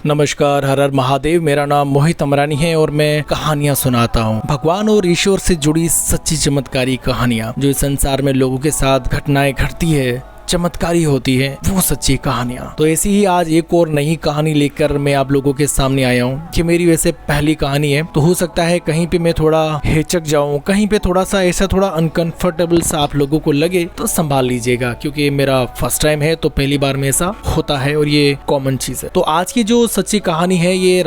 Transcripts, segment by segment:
नमस्कार, हर हर महादेव। मेरा नाम मोहित अमरानी है और मैं कहानियां सुनाता हूं। भगवान और ईश्वर से जुड़ी सच्ची चमत्कारी कहानियां जो इस संसार में लोगों के साथ घटनाएं घटती है, चमत्कारी होती है, वो सच्ची कहानियां। तो ऐसी ही आज एक और नई कहानी लेकर मैं आप लोगों के सामने आया हूँ कि मेरी वैसे पहली कहानी है, तो हो सकता है कहीं पे मैं थोड़ा हिचक जाऊं, कहीं पे थोड़ा सा ऐसा थोड़ा अनकंफर्टेबल सा आप लोगों को लगे तो संभाल लीजिएगा, क्योंकि मेरा फर्स्ट टाइम है तो पहली बार में ऐसा होता है और ये कॉमन चीज है। तो आज की जो सच्ची कहानी है ये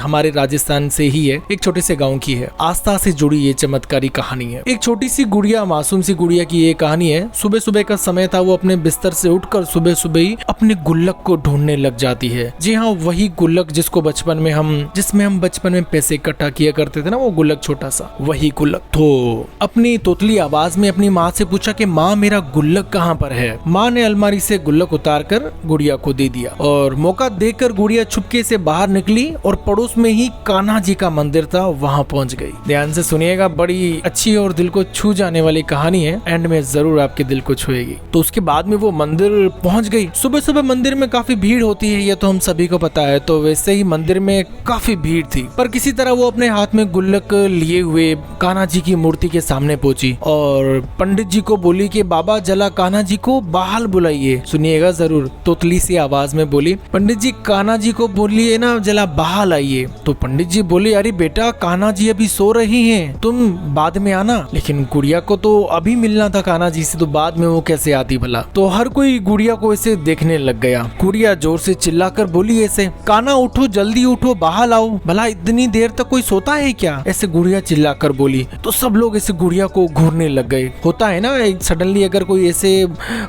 हमारे राजस्थान से ही है, एक छोटे से गाँव की है। आस्था से जुड़ी ये चमत्कारी कहानी है। एक छोटी सी गुड़िया, मासूम सी गुड़िया की ये कहानी है। सुबह सुबह का समय था, वो अपने बिस्तर से उठकर सुबह सुबह ही अपने गुल्लक को ढूंढने लग जाती है। जी हाँ, वही गुल्लक जिसमें हम बचपन में पैसे इकट्ठा किया करते थे ना, वो गुल्लक छोटा सा, वही गुल्लक। तो अपनी तोतली आवाज में अपनी माँ से पूछा कि माँ, मेरा गुल्लक कहाँ पर है। माँ ने अलमारी से गुल्लक उतार कर गुड़िया को दे दिया और मौका देकर गुड़िया छुपके से बाहर निकली और पड़ोस में ही कान्हा जी का मंदिर था, वहाँ पहुँच गई। ध्यान से सुनिएगा, बड़ी अच्छी और दिल को छू जाने वाली कहानी है। एंड में जरूर आपके दिल को छुएगी। तो उसके बाद में वो मंदिर पहुंच गई। सुबह सुबह मंदिर में काफी भीड़ होती है, ये तो हम सभी को पता है। तो वैसे ही मंदिर में काफी भीड़ थी, पर किसी तरह वो अपने हाथ में गुल्लक लिए हुए कान्हा जी की मूर्ति के सामने पहुंची और पंडित जी को बोली कि बाबा जला कान्हा जी को बाहर बुलाइए। सुनिएगा जरूर, तोतली सी आवाज में बोली, पंडित जी कान्हा जी को बोलिए ना जला बाहर आइए। तो पंडित जी बोले, अरे बेटा, कान्हा जी अभी सो रही हैं, तुम बाद में आना। लेकिन गुड़िया को तो अभी मिलना था कान्हा जी से, तो बाद में वो कैसे आती भला। तो हर कोई गुड़िया को ऐसे देखने लग गया। गुड़िया जोर से चिल्लाकर बोली ऐसे, कान्हा उठो, जल्दी उठो, बाहर आओ, भला इतनी देर तक कोई सोता है क्या। ऐसे गुड़िया चिल्लाकर बोली। तो सब लोग ऐसे गुड़िया को घूरने लग गए। होता है ना, सडनली अगर कोई ऐसे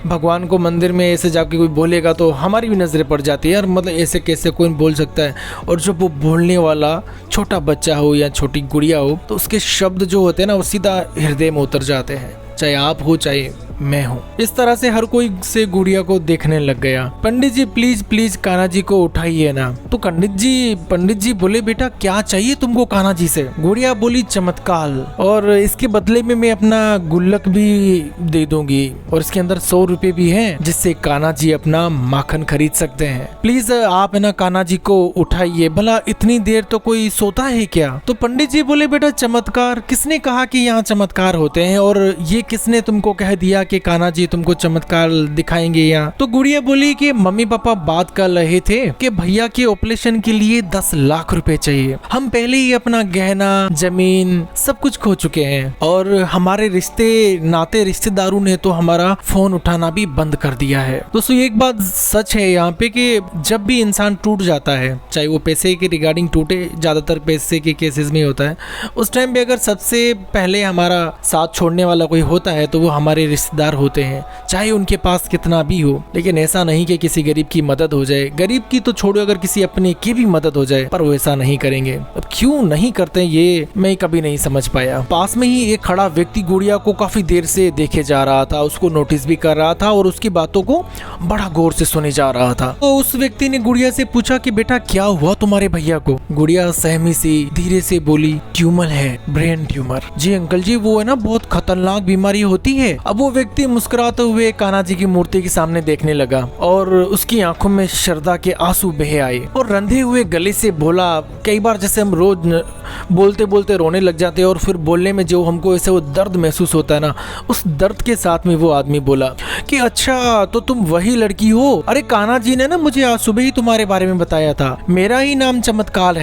भगवान को मंदिर में ऐसे जाके कोई बोलेगा तो हमारी भी नजरें पड़ जाती है यार, मतलब ऐसे कैसे कोई बोल सकता है। और जब वो बोलने वाला छोटा बच्चा हो या छोटी गुड़िया हो तो उसके शब्द जो होते हैं ना, वो सीधा हृदय में उतर जाते हैं, चाहे आप हो चाहे मैं हूँ। इस तरह से हर कोई से गुड़िया को देखने लग गया। पंडित जी प्लीज प्लीज कान्हा जी को उठाइए ना। तो पंडित जी बोले, बेटा क्या चाहिए तुमको कान्हा जी से। गुड़िया बोली, चमत्कार, और इसके बदले में मैं अपना गुल्लक भी दे दूंगी और इसके अंदर 100 रुपए भी है, जिससे कान्हा जी अपना माखन खरीद सकते हैं। प्लीज आप ना कान्हा जी को उठाइए, भला इतनी देर तो कोई सोता है क्या। तो पंडित जी बोले, बेटा चमत्कार, किसने कहा कि यहाँ चमत्कार होते हैं, और ये किसने तुमको कह दिया कि कान्हा जी तुमको चमत्कार दिखाएंगे यहाँ। तो गुड़िया बोली कि मम्मी पापा बात कर रहे थे कि भैया के ऑपरेशन के लिए 10 लाख रुपए चाहिए। हम पहले ही अपना गहना, जमीन सब कुछ खो चुके हैं और हमारे रिश्तेदारों ने तो हमारा फोन उठाना भी बंद कर दिया है। दोस्तों एक बात सच है यहाँ पे कि जब भी इंसान टूट जाता है, चाहे वो पैसे के रिगार्डिंग टूटे, ज्यादातर पैसे के केसेस में होता है, उस टाइम पे अगर सबसे पहले हमारा साथ छोड़ने वाला कोई होता है तो वो हमारे रिश्तेदार होते हैं, चाहे उनके पास कितना भी हो। लेकिन ऐसा नहीं कि किसी गरीब की मदद हो जाए, गरीब की तो छोड़ो, अगर किसी अपने की भी मदद हो जाए, पर वो ऐसा नहीं करेंगे। अब क्यों नहीं करते ये मैं कभी नहीं समझ पाया। पास में ही एक खड़ा व्यक्ति गुड़िया को काफी देर से देखे जा रहा था, उसको नोटिस भी कर रहा था और उसकी बातों को बड़ा गौर से सुने जा रहा था। तो उस व्यक्ति ने गुड़िया से पूछा कि बेटा क्या हुआ तुम्हारे भैया को। गुड़िया सहमी सी धीरे से बोली, ट्यूमर है, ब्रेन ट्यूमर। जी अंकल जी, वो है ना बहुत खतरनाक बीमारी होती है। अब वो व्यक्ति मुस्कुराते हुए कान्हा जी की मूर्ति के सामने देखने लगा और उसकी आंखों में श्रद्धा के आंसू बहे आए और रंधे हुए गले से बोला, कई बार जैसे हम रोज बोलते बोलते रोने लग जाते हैं और फिर बोलने में जो हमको ऐसे वो दर्द महसूस होता है ना, उस दर्द के साथ में वो आदमी बोला कि अच्छा तो तुम वही लड़की हो। अरे कान्हा जी ने ना मुझे आज सुबह ही तुम्हारे बारे में बताया था, मेरा ही नाम चमत्कार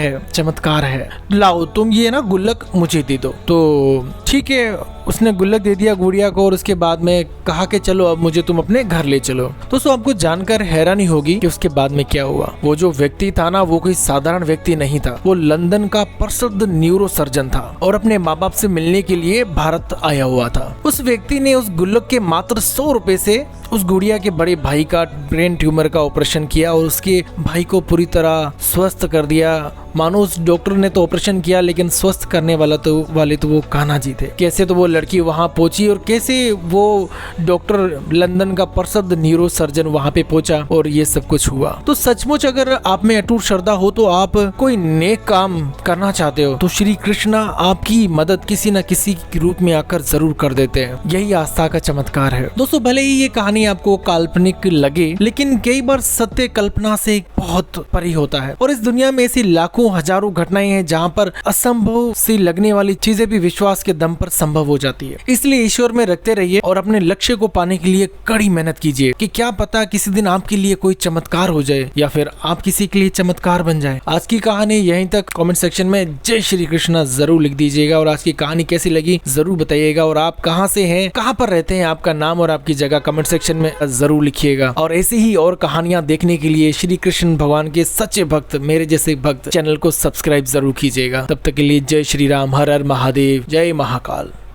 है, लाओ तुम ये ना गुल्लक मुझे दे दो। तो ठीक है, उसने गुल्लक दे दिया गुड़िया को और उसके बाद में कहा कि चलो अब मुझे तुम अपने घर ले चलो। दोस्तों आपको जानकर हैरानी होगी कि उसके बाद में क्या हुआ। वो जो व्यक्ति था ना, वो कोई साधारण व्यक्ति नहीं था, वो लंदन का प्रसिद्ध न्यूरो सर्जन था और अपने माँ बाप से मिलने के लिए भारत आया हुआ था। उस व्यक्ति ने उस गुल्लक के मात्र 100 रुपए से उस गुड़िया के बड़े भाई का ब्रेन ट्यूमर का ऑपरेशन किया और उसके भाई को पूरी तरह स्वस्थ कर दिया। मानो उस डॉक्टर ने तो ऑपरेशन किया, लेकिन स्वस्थ करने वाले तो वो कान्हा जी थे। कैसे तो वो लड़की वहां पहुंची और कैसे वो डॉक्टर लंदन का प्रसिद्ध न्यूरो सर्जन वहां पे पहुंचा और ये सब कुछ हुआ। तो सचमुच अगर आप में अटूट श्रद्धा हो, तो आप कोई नेक काम करना चाहते हो, तो श्री कृष्णा आपकी मदद किसी न किसी रूप में आकर जरूर कर देते हैं। यही आस्था का चमत्कार है। दोस्तों भले ही ये कहानी आपको काल्पनिक लगे, लेकिन कई बार सत्य कल्पना से बहुत परे होता है। और इस दुनिया में ऐसी लाखों हजारों घटनाएं हैं जहाँ पर असंभव सी लगने वाली चीजें भी विश्वास के दम पर संभव हो जाती है। इसलिए ईश्वर में रखते रहिए और अपने लक्ष्य को पाने के लिए कड़ी मेहनत कीजिए कि क्या पता किसी दिन आपके लिए कोई चमत्कार हो जाए या फिर आप किसी के लिए चमत्कार बन जाए। आज की कहानी यहीं तक। कमेंट सेक्शन में जय श्री कृष्णा जरूर लिख दीजिएगा और आज की कहानी कैसी लगी जरूर बताइएगा। और आप कहाँ से हैं, कहाँ पर रहते हैं, आपका नाम और आपकी जगह कमेंट सेक्शन में जरूर लिखिएगा। और ऐसी ही और कहानियां देखने के लिए श्री कृष्ण भगवान के सच्चे भक्त, मेरे जैसे भक्त, चैनल को सब्सक्राइब जरूर कीजिएगा। तब तक के लिए जय श्री राम, हर हर महादेव, जय महाकाल।